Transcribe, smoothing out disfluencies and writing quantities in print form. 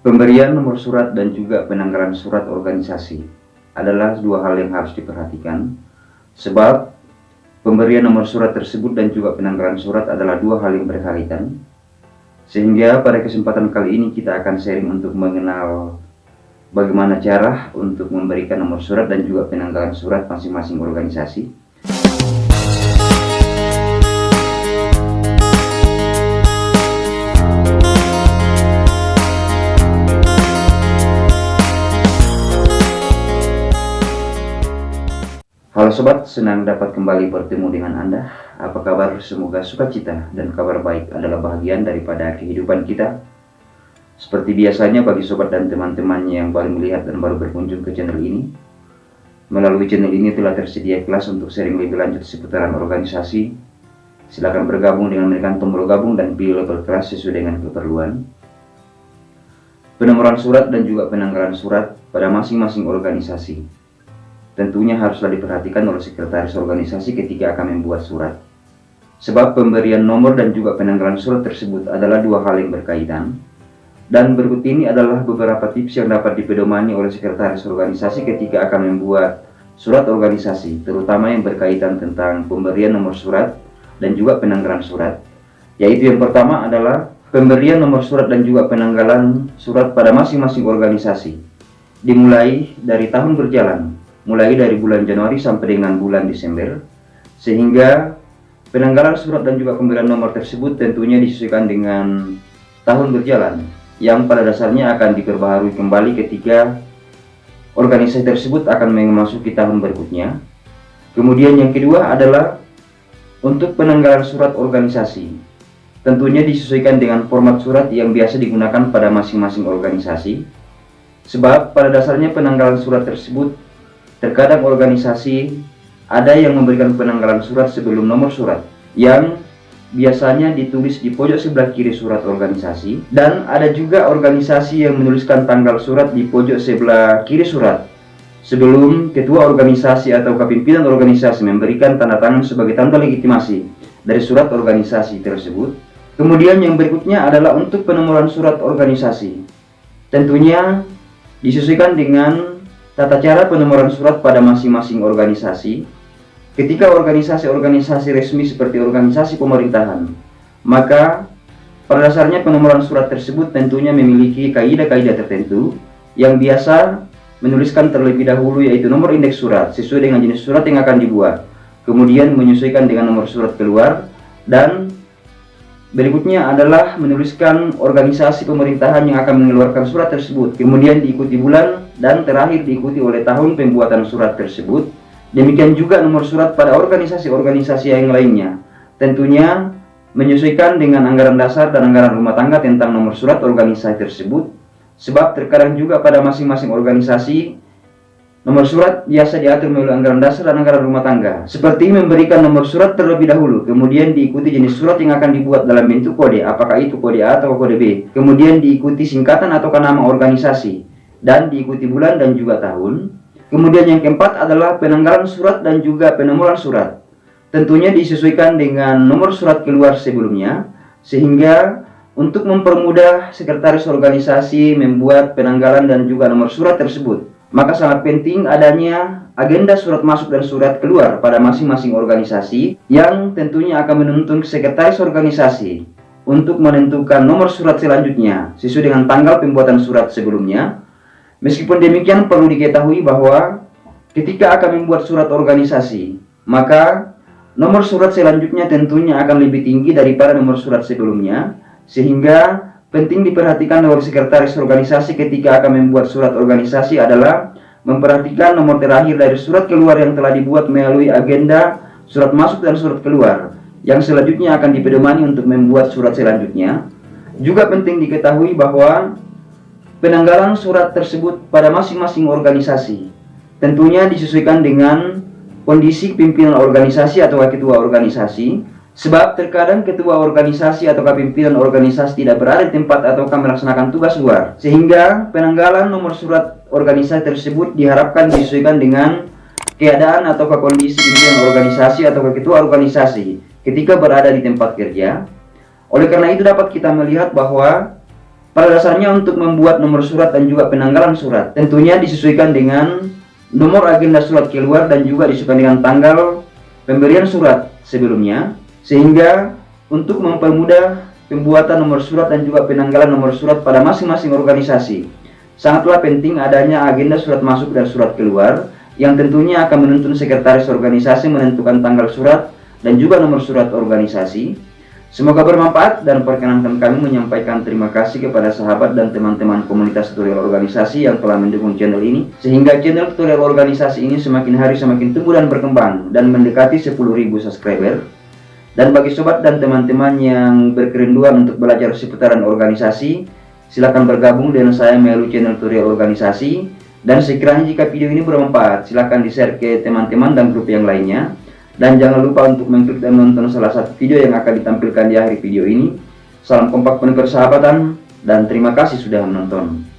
Pemberian nomor surat dan juga penanggalan surat organisasi adalah dua hal yang harus diperhatikan, sebab pemberian nomor surat tersebut dan juga penanggalan surat adalah dua hal yang berkaitan. Sehingga pada kesempatan kali ini kita akan sharing untuk mengenal bagaimana cara untuk memberikan nomor surat dan juga penanggalan surat masing-masing organisasi. Halo sobat, senang dapat kembali bertemu dengan Anda. Apa kabar? Semoga sukacita dan kabar baik adalah bagian daripada kehidupan kita. Seperti biasanya bagi sobat dan teman-teman yang baru melihat dan baru berkunjung ke channel ini, melalui channel ini telah tersedia kelas untuk sharing lebih lanjut seputaran organisasi. Silakan bergabung dengan menekan tombol gabung dan pilih level kelas sesuai dengan keperluan. Penomoran surat dan juga penanggalan surat pada masing-masing organisasi tentunya haruslah diperhatikan oleh sekretaris organisasi ketika akan membuat surat. Sebab pemberian nomor dan juga penanggalan surat tersebut adalah dua hal yang berkaitan. Dan berikut ini adalah beberapa tips yang dapat dipedomani oleh sekretaris organisasi ketika akan membuat surat organisasi, terutama yang berkaitan tentang pemberian nomor surat dan juga penanggalan surat. Yaitu yang pertama adalah pemberian nomor surat dan juga penanggalan surat pada masing-masing organisasi, dimulai dari tahun berjalan, mulai dari bulan Januari sampai dengan bulan Desember, sehingga penanggalan surat dan juga pemberian nomor tersebut tentunya disesuaikan dengan tahun berjalan, yang pada dasarnya akan diperbaharui kembali ketika organisasi tersebut akan memasuki tahun berikutnya. Kemudian yang kedua adalah untuk penanggalan surat organisasi, tentunya disesuaikan dengan format surat yang biasa digunakan pada masing-masing organisasi, sebab pada dasarnya penanggalan surat tersebut terkadang organisasi ada yang memberikan penanggalan surat sebelum nomor surat yang biasanya ditulis di pojok sebelah kiri surat organisasi, dan ada juga organisasi yang menuliskan tanggal surat di pojok sebelah kiri surat sebelum ketua organisasi atau pimpinan organisasi memberikan tanda tangan sebagai tanda legitimasi dari surat organisasi tersebut. Kemudian yang berikutnya adalah untuk penomoran surat organisasi, tentunya disesuaikan dengan tata cara penomoran surat pada masing-masing organisasi. Ketika organisasi-organisasi resmi seperti organisasi pemerintahan, maka pada dasarnya penomoran surat tersebut tentunya memiliki kaidah-kaidah tertentu yang biasa menuliskan terlebih dahulu, yaitu nomor indeks surat sesuai dengan jenis surat yang akan dibuat, kemudian menyesuaikan dengan nomor surat keluar, dan berikutnya adalah menuliskan organisasi pemerintahan yang akan mengeluarkan surat tersebut, kemudian diikuti bulan, dan terakhir diikuti oleh tahun pembuatan surat tersebut. Demikian juga nomor surat pada organisasi-organisasi yang lainnya, tentunya menyesuaikan dengan anggaran dasar dan anggaran rumah tangga tentang nomor surat organisasi tersebut. Sebab terkadang juga pada masing-masing organisasi nomor surat biasa diatur melalui anggaran dasar dan anggaran rumah tangga, seperti memberikan nomor surat terlebih dahulu, kemudian diikuti jenis surat yang akan dibuat dalam bentuk kode, apakah itu kode A atau kode B, kemudian diikuti singkatan atau nama organisasi, dan diikuti bulan dan juga tahun. Kemudian yang keempat adalah penanggalan surat dan juga penomoran surat, tentunya disesuaikan dengan nomor surat keluar sebelumnya, sehingga untuk mempermudah sekretaris organisasi membuat penanggalan dan juga nomor surat tersebut, maka sangat penting adanya agenda surat masuk dan surat keluar pada masing-masing organisasi, yang tentunya akan menuntun sekretaris organisasi untuk menentukan nomor surat selanjutnya sesuai dengan tanggal pembuatan surat sebelumnya. Meskipun demikian, perlu diketahui bahwa ketika akan membuat surat organisasi, maka nomor surat selanjutnya tentunya akan lebih tinggi daripada nomor surat sebelumnya, sehingga penting diperhatikan oleh sekretaris organisasi ketika akan membuat surat organisasi adalah memperhatikan nomor terakhir dari surat keluar yang telah dibuat melalui agenda surat masuk dan surat keluar, yang selanjutnya akan dipedomani untuk membuat surat selanjutnya. Juga penting diketahui bahwa penanggalan surat tersebut pada masing-masing organisasi tentunya disesuaikan dengan kondisi pimpinan organisasi atau ketua organisasi, sebab terkadang ketua organisasi atau pimpinan organisasi tidak berada di tempat atau melaksanakan tugas luar, sehingga penanggalan nomor surat organisasi tersebut diharapkan disesuaikan dengan keadaan atau kondisi pimpinan organisasi atau ketua organisasi ketika berada di tempat kerja. Oleh karena itu dapat kita melihat bahwa Pada dasarnya untuk membuat nomor surat dan juga penanggalan surat tentunya disesuaikan dengan nomor agenda surat keluar dan juga disesuaikan dengan tanggal pemberian surat sebelumnya, sehingga untuk mempermudah pembuatan nomor surat dan juga penanggalan nomor surat pada masing-masing organisasi, sangatlah penting adanya agenda surat masuk dan surat keluar yang tentunya akan menuntun sekretaris organisasi menentukan tanggal surat dan juga nomor surat organisasi. Semoga bermanfaat dan perkenankan kami menyampaikan terima kasih kepada sahabat dan teman-teman komunitas tutorial organisasi yang telah mendukung channel ini, sehingga channel tutorial organisasi ini semakin hari semakin tumbuh dan berkembang dan mendekati 10.000 subscriber. Dan bagi sobat dan teman-teman yang berkerinduan untuk belajar seputaran organisasi, silakan bergabung dengan saya melalui channel tutorial organisasi. Dan sekiranya jika video ini bermanfaat, silakan di-share ke teman-teman dan grup yang lainnya. Dan jangan lupa untuk mengklik dan menonton salah satu video yang akan ditampilkan di akhir video ini. Salam kompak penuh persahabatan dan terima kasih sudah menonton.